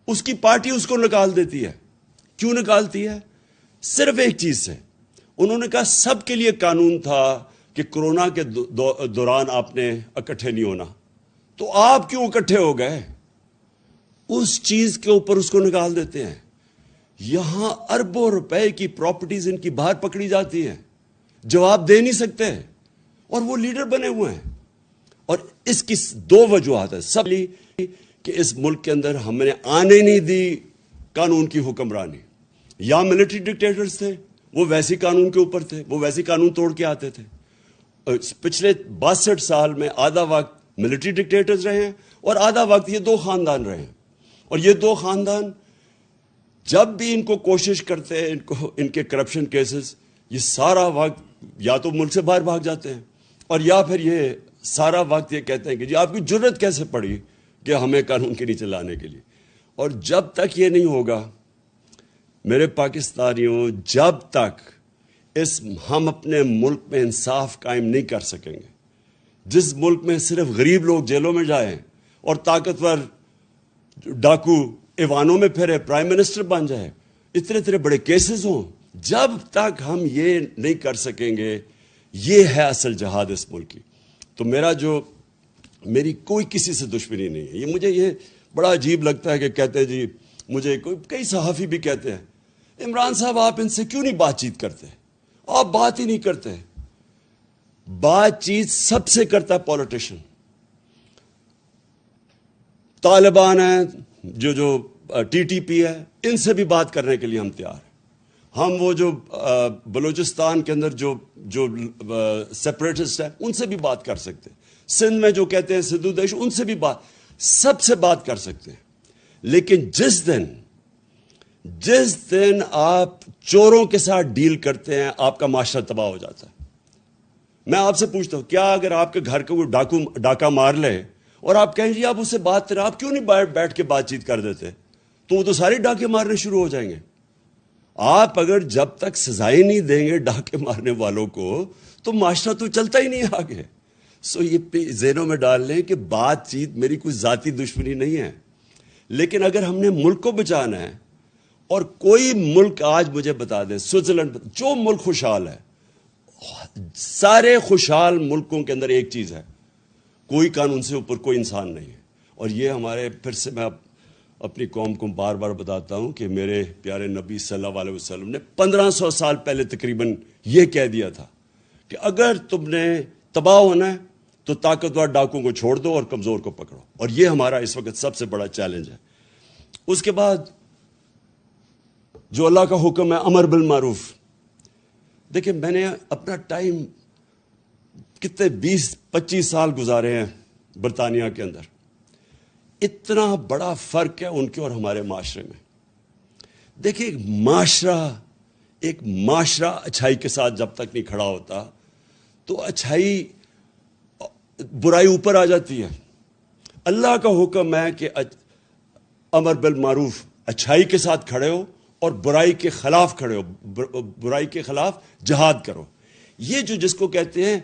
اس کی پارٹی اس کو نکال دیتی ہے. کیوں نکالتی ہے؟ صرف ایک چیز سے. انہوں نے کہا سب کے لیے قانون تھا کہ کورونا کے دوران آپ نے اکٹھے نہیں ہونا, تو آپ کیوں اکٹھے ہو گئے؟ اس چیز کے اوپر اس کو نکال دیتے ہیں. یہاں اربوں روپے کی پراپرٹیز ان کی باہر پکڑی جاتی ہیں, جواب دے نہیں سکتے, اور وہ لیڈر بنے ہوئے ہیں. اور اس کی دو وجوہات ہیں. سب کہ اس ملک کے اندر ہم نے آنے نہیں دی قانون کی حکمرانی. یا ملٹری ڈکٹیٹرز تھے, وہ ویسی قانون کے اوپر تھے, وہ ویسی قانون توڑ کے آتے تھے. پچھلے 62 سال میں آدھا وقت ملٹری ڈکٹیٹرز رہے ہیں اور آدھا وقت یہ دو خاندان رہے ہیں. اور یہ دو خاندان جب بھی ان کو کوشش کرتے ہیں, ان کے کرپشن کیسز, یہ سارا وقت یا تو ملک سے باہر بھاگ جاتے ہیں, اور یا پھر یہ سارا وقت یہ کہتے ہیں کہ جی آپ کی جرت کیسے پڑی کہ ہمیں قانون کے نیچے لانے کے لیے. اور جب تک یہ نہیں ہوگا میرے پاکستانیوں, جب تک ہم اپنے ملک میں انصاف قائم نہیں کر سکیں گے, جس ملک میں صرف غریب لوگ جیلوں میں جائیں اور طاقتور ڈاکو ایوانوں میں پھرے, پرائم منسٹر بن جائے, اتنے بڑے کیسز ہوں, جب تک ہم یہ نہیں کر سکیں گے, یہ ہے اصل جہاد اس ملک کی. تو میری کوئی کسی سے دشمنی نہیں ہے. مجھے یہ بڑا عجیب لگتا ہے کہ کہتے ہیں جی, مجھے کئی صحافی بھی کہتے ہیں عمران صاحب آپ ان سے کیوں نہیں بات چیت کرتے, آپ بات ہی نہیں کرتے. بات چیت سب سے کرتا ہے پولیٹیشین. طالبان ہیں, جو ٹی ٹی پی ہے, ان سے بھی بات کرنے کے لیے ہم تیار ہیں. ہم وہ جو بلوچستان کے اندر جو سیپریٹسٹ ہیں ان سے بھی بات کر سکتے ہیں. سندھ میں جو کہتے ہیں سدھو دیش, ان سے بھی سب سے بات کر سکتے ہیں. لیکن جس دن آپ چوروں کے ساتھ ڈیل کرتے ہیں, آپ کا معاشرہ تباہ ہو جاتا ہے. میں آپ سے پوچھتا ہوں, کیا اگر آپ کے گھر کو ڈاکہ مار لے اور آپ کہیں جی آپ اس سے بات کریں, آپ کیوں نہیں بیٹھ کے بات چیت کر دیتے, تو وہ تو سارے ڈاکے مارنے شروع ہو جائیں گے. آپ اگر جب تک سزائیں نہیں دیں گے ڈاکے مارنے والوں کو, تو معاشرہ تو چلتا ہی نہیں آگے. یہ ذہنوں میں ڈال لیں کہ بات چیت میری کوئی ذاتی دشمنی نہیں ہے, لیکن اگر ہم نے ملک کو بچانا ہے, اور کوئی ملک آج مجھے بتا دے, سوئٹزرلینڈ, جو ملک خوشحال ہے, سارے خوشحال ملکوں کے اندر ایک چیز ہے, کوئی قانون سے اوپر کوئی انسان نہیں ہے. اور یہ ہمارے, پھر سے میں اپنی قوم کو بار بار بتاتا ہوں کہ میرے پیارے نبی صلی اللہ علیہ وسلم نے 1500 سال پہلے تقریباً یہ کہہ دیا تھا کہ اگر تم نے تباہ ہونا ہے تو طاقتور ڈاکوں کو چھوڑ دو اور کمزور کو پکڑو. اور یہ ہمارا اس وقت سب سے بڑا چیلنج ہے. اس کے بعد جو اللہ کا حکم ہے امر بالمعروف. دیکھیں, میں نے اپنا ٹائم کتنے 20-25 سال گزارے ہیں برطانیہ کے اندر. اتنا بڑا فرق ہے ان کے اور ہمارے معاشرے میں. دیکھیں, ایک معاشرہ اچھائی کے ساتھ جب تک نہیں کھڑا ہوتا تو برائی اوپر آ جاتی ہے. اللہ کا حکم ہے کہ امر بالمعروف, اچھائی کے ساتھ کھڑے ہو اور برائی کے خلاف کھڑے ہو, برائی کے خلاف جہاد کرو. یہ جس کو کہتے ہیں,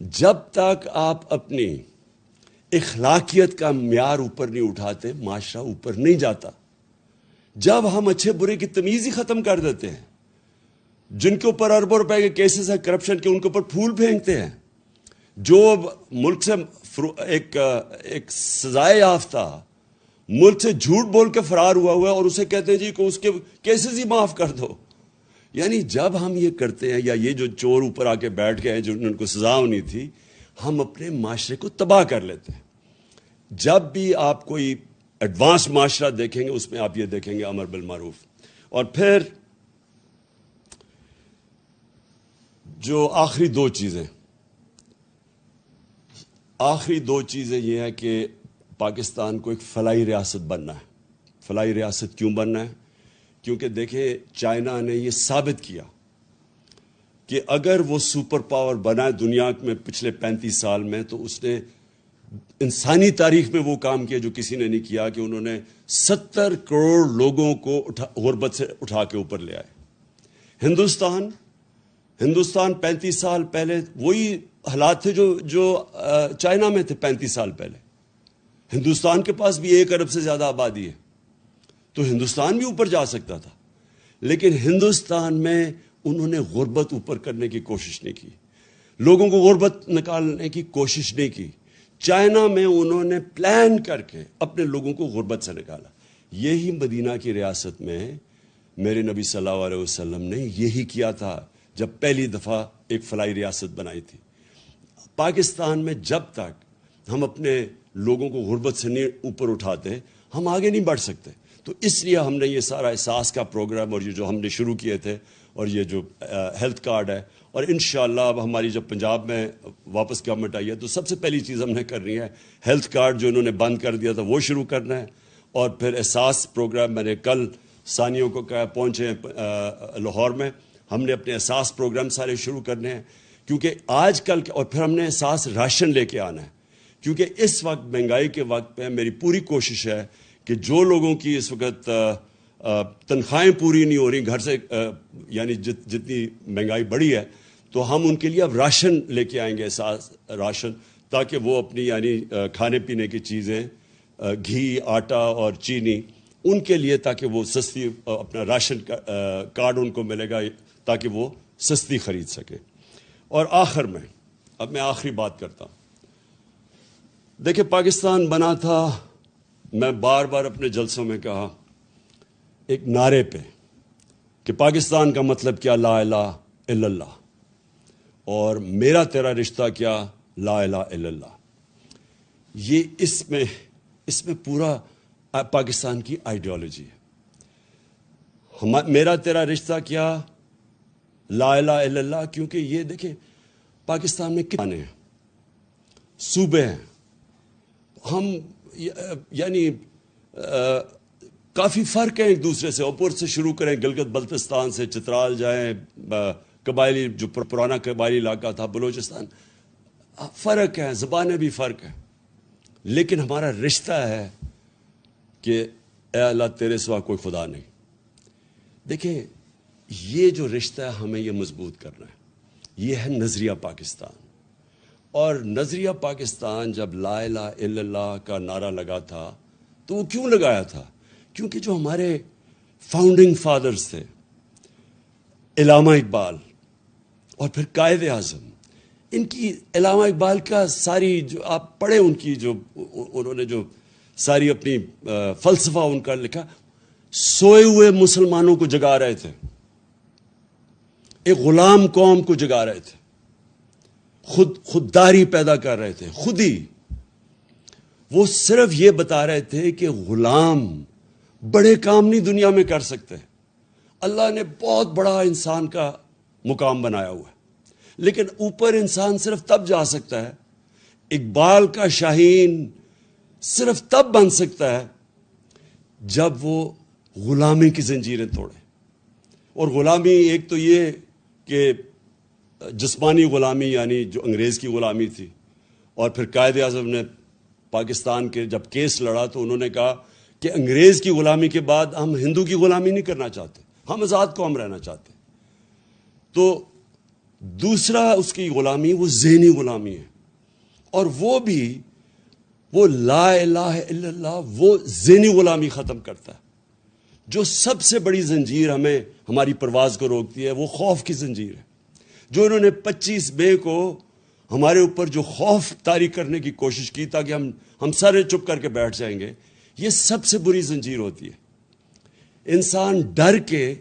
جب تک آپ اپنی اخلاقیت کا معیار اوپر نہیں اٹھاتے, معاشرہ اوپر نہیں جاتا. جب ہم اچھے برے کی تمیز ہی ختم کر دیتے ہیں, جن کے اوپر اربوں روپے کے کیسز ہیں کرپشن کے, ان کے اوپر پھول پھینکتے ہیں. جو ملک سے ایک سزائے یافتہ ملک سے جھوٹ بول کے فرار ہوا ہے, اور اسے کہتے ہیں جی کو اس کے کیسز ہی معاف کر دو. یعنی جب ہم یہ کرتے ہیں, یا یہ جو چور اوپر آ کے بیٹھ گئے ہیں جن کو سزا ہونی تھی, ہم اپنے معاشرے کو تباہ کر لیتے ہیں. جب بھی آپ کوئی ایڈوانس معاشرہ دیکھیں گے, اس میں آپ یہ دیکھیں گے امر بالمعروف. اور پھر جو آخری دو چیزیں یہ ہے کہ پاکستان کو ایک فلاحی ریاست بننا ہے. فلاحی ریاست کیوں بننا ہے؟ کیونکہ دیکھیں, چائنا نے یہ ثابت کیا کہ اگر وہ سپر پاور بنا ہے دنیا میں پچھلے 35 سال میں, تو اس نے انسانی تاریخ میں وہ کام کیا جو کسی نے نہیں کیا, کہ انہوں نے 70 کروڑ لوگوں کو غربت سے اٹھا کے اوپر لے آئے. ہندوستان 35 سال پہلے وہی حالات تھے جو چائنا میں تھے 35 سال پہلے. ہندوستان کے پاس بھی 1 ارب سے زیادہ آبادی ہے, تو ہندوستان بھی اوپر جا سکتا تھا. لیکن ہندوستان میں انہوں نے غربت اوپر کرنے کی کوشش نہیں کی، لوگوں کو غربت نکالنے کی کوشش نہیں کی۔ چائنا میں انہوں نے پلان کر کے اپنے لوگوں کو غربت سے نکالا۔ یہی مدینہ کی ریاست میں میرے نبی صلی اللہ علیہ وسلم نے یہی کیا تھا جب پہلی دفعہ ایک فلاحی ریاست بنائی تھی۔ پاکستان میں جب تک ہم اپنے لوگوں کو غربت سے نہیں اوپر اٹھاتے ہم آگے نہیں بڑھ سکتے۔ تو اس لیے ہم نے یہ سارا احساس کا پروگرام اور یہ جو ہم نے شروع کیے تھے اور یہ جو ہیلتھ کارڈ ہے، اور انشاءاللہ اب ہماری جب پنجاب میں واپس گورنمنٹ آئی ہے تو سب سے پہلی چیز ہم نے کرنی ہے ہیلتھ کارڈ جو انہوں نے بند کر دیا تھا وہ شروع کرنا ہے، اور پھر احساس پروگرام میں نے کل ثانیوں کو کہا پہنچے لاہور میں، ہم نے اپنے احساس پروگرام سارے شروع کرنے ہیں، کیونکہ آج کل اور پھر ہم نے احساس راشن لے کے آنا ہے، کیونکہ اس وقت مہنگائی کے وقت پہ میری پوری کوشش ہے کہ جو لوگوں کی اس وقت تنخواہیں پوری نہیں ہو رہی گھر سے، یعنی جتنی مہنگائی بڑھی ہے، تو ہم ان کے لیے اب راشن لے کے آئیں گے، احساس راشن، تاکہ وہ اپنی یعنی کھانے پینے کی چیزیں، گھی، آٹا اور چینی، ان کے لیے تاکہ وہ سستی اپنا راشن کارڈ ان کو ملے گا تاکہ وہ سستی خرید سکے۔ اور آخر میں اب میں آخری بات کرتا ہوں۔ دیکھیں پاکستان بنا تھا، میں بار بار اپنے جلسوں میں کہا ایک نعرے پہ کہ پاکستان کا مطلب کیا، لا الہ الا اللہ، اور میرا تیرا رشتہ کیا، لا الہ الا اللہ۔ یہ اس میں پورا پاکستان کی آئیڈیالوجی ہے۔ میرا تیرا رشتہ کیا، لا الہ الا اللہ، کیونکہ یہ دیکھیں پاکستان میں کتنے ہیں، صوبے ہیں، ہم یعنی کافی فرق ہے ایک دوسرے سے، اوپر سے شروع کریں گلگت بلتستان سے، چترال جائیں، قبائلی جو پرانا قبائلی علاقہ تھا بلوچستان، فرق ہے، زبانیں بھی فرق ہیں، لیکن ہمارا رشتہ ہے کہ اے اللہ تیرے سوا کوئی خدا نہیں۔ دیکھیں یہ جو رشتہ ہے ہمیں یہ مضبوط کرنا ہے، یہ ہے نظریہ پاکستان۔ اور نظریہ پاکستان جب لا الہ الا اللہ کا نعرہ لگا تھا تو وہ کیوں لگایا تھا؟ کیونکہ جو ہمارے فاؤنڈنگ فادرز تھے، علامہ اقبال اور پھر قائد اعظم، ان کی علامہ اقبال کا ساری جو آپ پڑھیں ان کی جو انہوں نے جو ساری اپنی فلسفہ ان کا لکھا، سوئے ہوئے مسلمانوں کو جگا رہے تھے، ایک غلام قوم کو جگا رہے تھے، خودداری پیدا کر رہے تھے، خود ہی وہ صرف یہ بتا رہے تھے کہ غلام بڑے کام نہیں دنیا میں کر سکتے، اللہ نے بہت بڑا انسان کا مقام بنایا ہوا ہے، لیکن اوپر انسان صرف تب جا سکتا ہے، اقبال کا شاہین صرف تب بن سکتا ہے جب وہ غلامی کی زنجیریں توڑے۔ اور غلامی ایک تو یہ کہ جسمانی غلامی یعنی جو انگریز کی غلامی تھی، اور پھر قائد اعظم نے پاکستان کے جب کیس لڑا تو انہوں نے کہا کہ انگریز کی غلامی کے بعد ہم ہندو کی غلامی نہیں کرنا چاہتے، ہم آزاد قوم رہنا چاہتے۔ تو دوسرا اس کی غلامی وہ ذہنی غلامی ہے، اور وہ لا الہ الا اللہ وہ ذہنی غلامی ختم کرتا ہے۔ جو سب سے بڑی زنجیر ہمیں ہماری پرواز کو روکتی ہے وہ خوف کی زنجیر ہے۔ جو انہوں نے 25 مئی کو ہمارے اوپر جو خوف طاری کرنے کی کوشش کی تاکہ ہم سارے چپ کر کے بیٹھ جائیں گے، یہ سب سے بری زنجیر ہوتی ہے۔ انسان ڈر کے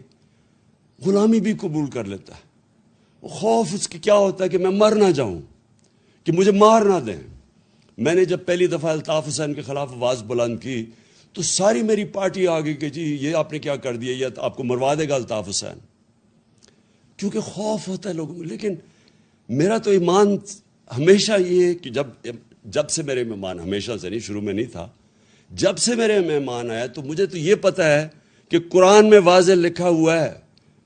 غلامی بھی قبول کر لیتا ہے۔ خوف اس کی کیا ہوتا ہے کہ میں مر نہ جاؤں، کہ مجھے مار نہ دیں۔ میں نے جب پہلی دفعہ الطاف حسین کے خلاف آواز بلند کی تو ساری میری پارٹی آ گئی کہ جی یہ آپ نے کیا کر دیا، یہ آپ کو مروا دے گا الطاف حسین، کیونکہ خوف ہوتا ہے لوگوں کو۔ لیکن میرا تو ایمان ہمیشہ یہ ہے کہ جب سے میرے مہمان، ہمیشہ سے نہیں، شروع میں نہیں تھا، جب سے میرے مہمان آیا تو مجھے تو یہ پتہ ہے کہ قرآن میں واضح لکھا ہوا ہے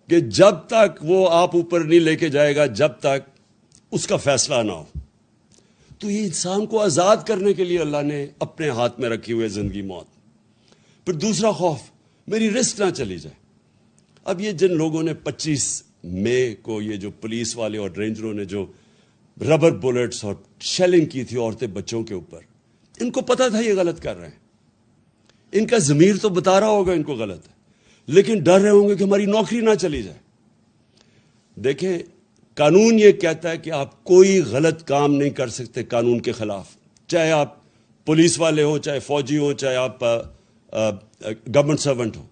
کہ جب تک وہ آپ اوپر نہیں لے کے جائے گا جب تک اس کا فیصلہ نہ ہو۔ تو یہ انسان کو آزاد کرنے کے لیے اللہ نے اپنے ہاتھ میں رکھی ہوئی زندگی موت۔ پھر دوسرا خوف، میری رسک نہ چلی جائے۔ اب یہ جن لوگوں نے 25 مئی کو یہ جو پولیس والے اور رینجروں نے جو ربر بلیٹس اور شیلنگ کی تھی عورتیں بچوں کے اوپر، ان کو پتہ تھا یہ غلط کر رہے ہیں، ان کا ضمیر تو بتا رہا ہوگا ان کو غلط ہے، لیکن ڈر رہے ہوں گے کہ ہماری نوکری نہ چلی جائے. دیکھیں قانون یہ کہتا ہے کہ آپ کوئی غلط کام نہیں کر سکتے قانون کے خلاف، چاہے آپ پولیس والے ہوں، چاہے فوجی ہوں، چاہے آپ گورنمنٹ سرونٹ ہوں.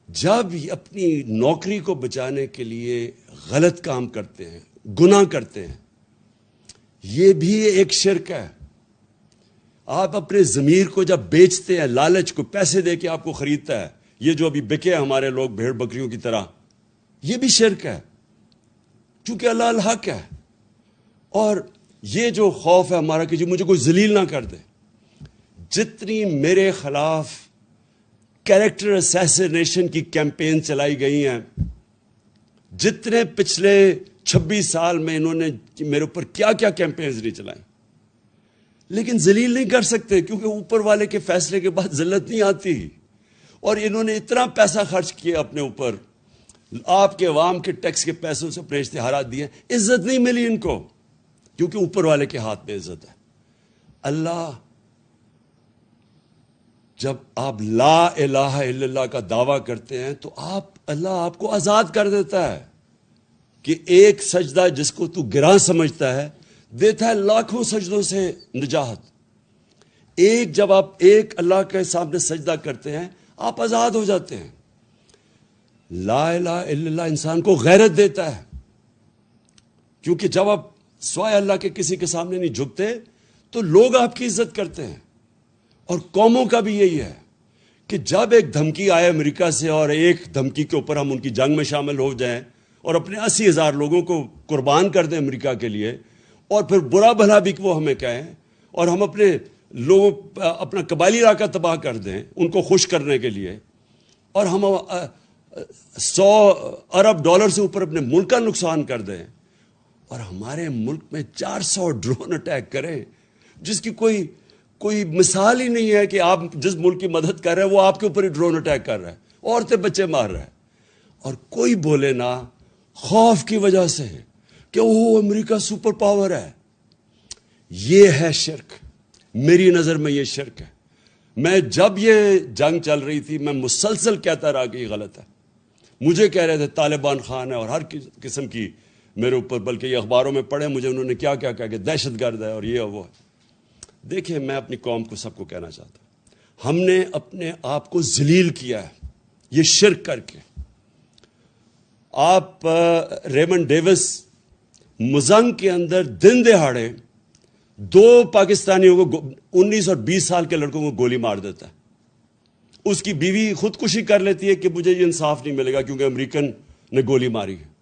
جب اپنی نوکری کو بچانے کے لیے غلط کام کرتے ہیں، گناہ کرتے ہیں، یہ بھی ایک شرک ہے. آپ اپنے ضمیر کو جب بیچتے ہیں، لالچ کو پیسے دے کے آپ کو خریدتا ہے، یہ جو ابھی بکے ہمارے لوگ بھیڑ بکریوں کی طرح، یہ بھی شرک ہے، چونکہ اللہ الحق ہے. اور یہ جو خوف ہے ہمارا کہ مجھے کوئی ذلیل نہ کر دے، جتنی میرے خلاف کیریکٹر اسیسینیشن کی کیمپین چلائی گئی ہیں، جتنے پچھلے 26 سال میں انہوں نے میرے اوپر کیا کیا کیمپینز نہیں چلائیں، لیکن ذلیل نہیں کر سکتے کیونکہ اوپر والے کے فیصلے کے بعد ذلت نہیں آتی. اور انہوں نے اتنا پیسہ خرچ کیا اپنے اوپر، آپ کے عوام کے ٹیکس کے پیسوں سے اپنے اشتہارات دیے، عزت نہیں ملی ان کو کیونکہ اوپر والے کے ہاتھ میں عزت ہے. اللہ جب آپ لا الہ الا اللہ کا دعویٰ کرتے ہیں تو اللہ آپ کو آزاد کر دیتا ہے کہ ایک سجدہ جس کو تو گراں سمجھتا ہے دیتا ہے لاکھوں سجدوں سے نجات. جب آپ ایک اللہ کے سامنے سجدہ کرتے ہیں آپ آزاد ہو جاتے ہیں. لا الہ الا اللہ انسان کو غیرت دیتا ہے، کیونکہ جب آپ سوائے اللہ کے کسی کے سامنے نہیں جھکتے تو لوگ آپ کی عزت کرتے ہیں. اور قوموں کا بھی یہی ہے کہ جب ایک دھمکی آئے امریکہ سے اور ایک دھمکی کے اوپر ہم ان کی جنگ میں شامل ہو جائیں اور اپنے 80,000 لوگوں کو قربان کر دیں امریکہ کے لیے، اور پھر برا بھلا بھی وہ ہمیں کہیں، اور ہم اپنے لوگوں اپنا قبائلی علاقہ تباہ کر دیں ان کو خوش کرنے کے لیے، اور ہم 100 ارب ڈالر سے اوپر اپنے ملک کا نقصان کر دیں، اور ہمارے ملک میں 400 ڈرون اٹیک کریں جس کی کوئی مثال ہی نہیں ہے کہ آپ جس ملک کی مدد کر رہے ہیں وہ آپ کے اوپر ہی ڈرون اٹیک کر رہا ہے، عورتیں بچے مار رہا ہے، اور کوئی بولے نہ خوف کی وجہ سے کہ وہ امریکہ سپر پاور ہے. یہ ہے شرک، میری نظر میں یہ شرک ہے. میں جب یہ جنگ چل رہی تھی میں مسلسل کہتا رہا کہ یہ غلط ہے. مجھے کہہ رہے تھے طالبان خان ہے اور ہر قسم کی میرے اوپر، بلکہ یہ اخباروں میں پڑھے مجھے انہوں نے کیا کیا کہا کہ دہشت گرد ہے اور یہ اور وہ ہے. دیکھیں میں اپنی قوم کو سب کو کہنا چاہتا ہوں، ہم نے اپنے آپ کو ذلیل کیا ہے یہ شرک کر کے. آپ ریمنڈ ڈیوس مزنگ کے اندر دن دہاڑے 2 پاکستانیوں کو 19 اور 20 سال کے لڑکوں کو گولی مار دیتا ہے. اس کی بیوی خودکشی کر لیتی ہے کہ مجھے یہ انصاف نہیں ملے گا کیونکہ امریکن نے گولی ماری ہے.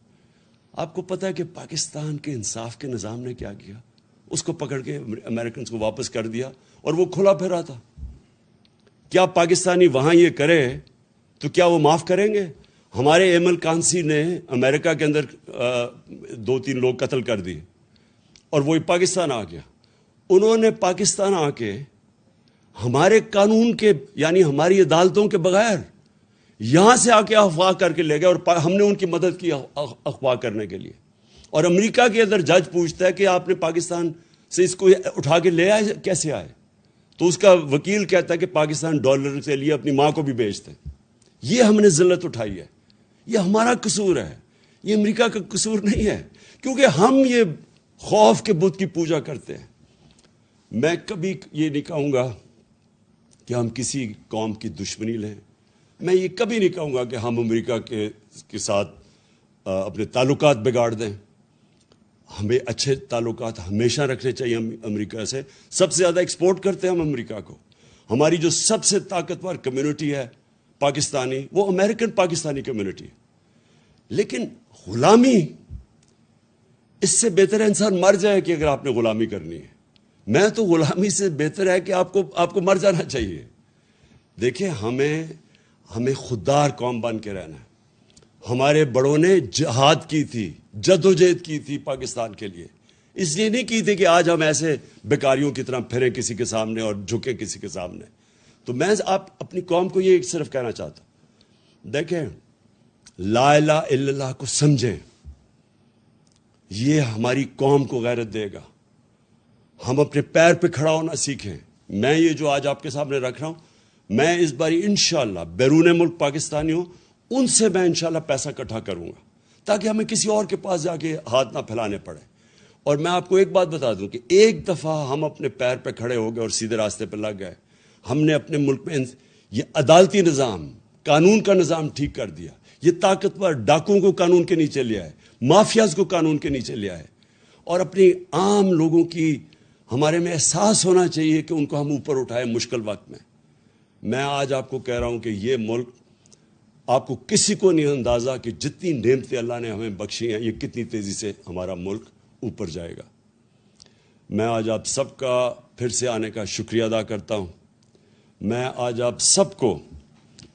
آپ کو پتہ ہے کہ پاکستان کے انصاف کے نظام نے کیا کیا؟ اس کو پکڑ کے امریکنز کو واپس کر دیا اور وہ کھلا پھرا تھا. کیا پاکستانی وہاں یہ کرے تو کیا وہ معاف کریں گے؟ ہمارے ایمل کانسی نے امریکہ کے اندر 2-3 لوگ قتل کر دیے اور وہی پاکستان آ گیا. انہوں نے پاکستان آ کے ہمارے قانون کے یعنی ہماری عدالتوں کے بغیر یہاں سے آ کے اغوا کر کے لے گئے اور ہم نے ان کی مدد کی اغوا کرنے کے لیے. اور امریکہ کے اندر جج پوچھتا ہے کہ آپ نے پاکستان سے اس کو اٹھا کے لے آئے کیسے آئے؟ تو اس کا وکیل کہتا ہے کہ پاکستان ڈالر سے لیے اپنی ماں کو بھی بیچتے. یہ ہم نے ذلت اٹھائی ہے، یہ ہمارا قصور ہے، یہ امریکہ کا قصور نہیں ہے کیونکہ ہم یہ خوف کے بت کی پوجا کرتے ہیں. میں کبھی یہ نہیں کہوں گا کہ ہم کسی قوم کی دشمنی لیں، میں یہ کبھی نہیں کہوں گا کہ ہم امریکہ کے ساتھ اپنے تعلقات بگاڑ دیں. ہمیں اچھے تعلقات ہمیشہ رکھنے چاہیے امریکہ سے. سب سے زیادہ ایکسپورٹ کرتے ہیں ہم امریکہ کو. ہماری جو سب سے طاقتور کمیونٹی ہے پاکستانی، وہ امریکن پاکستانی کمیونٹی ہے. لیکن غلامی، اس سے بہتر ہے انسان مر جائے کہ اگر آپ نے غلامی کرنی ہے. میں تو غلامی سے بہتر ہے کہ آپ کو مر جانا چاہیے. دیکھیں ہمیں خوددار قوم بن کے رہنا ہے. ہمارے بڑوں نے جہاد کی تھی، جدوجہد کی تھی پاکستان کے لیے، اس لیے نہیں کی تھی کہ آج ہم ایسے بیکاریوں کی طرح پھریں کسی کے سامنے اور جھکیں کسی کے سامنے. تو میں آپ اپنی قوم کو یہ صرف کہنا چاہتا ہوں، دیکھیں لا الہ الا اللہ کو سمجھیں، یہ ہماری قوم کو غیرت دے گا. ہم اپنے پیر پہ کھڑا ہونا سیکھیں. میں یہ جو آج آپ کے سامنے رکھ رہا ہوں میں اس باری انشاءاللہ بیرون ملک پاکستانی ہوں ان سے میں انشاءاللہ پیسہ اکٹھا کروں گا تاکہ ہمیں کسی اور کے پاس جا کے ہاتھ نہ پھیلانے پڑے. اور میں آپ کو ایک بات بتا دوں کہ ایک دفعہ ہم اپنے پیر پہ کھڑے ہو گئے اور سیدھے راستے پہ لگ گئے, ہم نے اپنے ملک میں یہ عدالتی نظام, قانون کا نظام ٹھیک کر دیا, یہ طاقتور ڈاکوؤں کو قانون کے نیچے لے آئے, مافیاز کو قانون کے نیچے لے آئے, اور اپنی عام لوگوں کی ہمارے میں احساس ہونا چاہیے کہ ان کو ہم اوپر اٹھائیں مشکل وقت میں. میں آج آپ کو کہہ رہا ہوں کہ یہ ملک, آپ کو کسی کو نہیں اندازہ کہ جتنی نعمتیں اللہ نے ہمیں بخشی ہیں, یہ کتنی تیزی سے ہمارا ملک اوپر جائے گا. میں آج آپ سب کا پھر سے آنے کا شکریہ ادا کرتا ہوں. میں آج آپ سب کو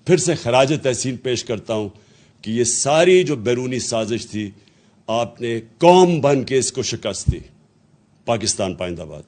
پھر سے خراج تحسین پیش کرتا ہوں کہ یہ ساری جو بیرونی سازش تھی, آپ نے قوم بن کے اس کو شکست دی. پاکستان پائندہ باد.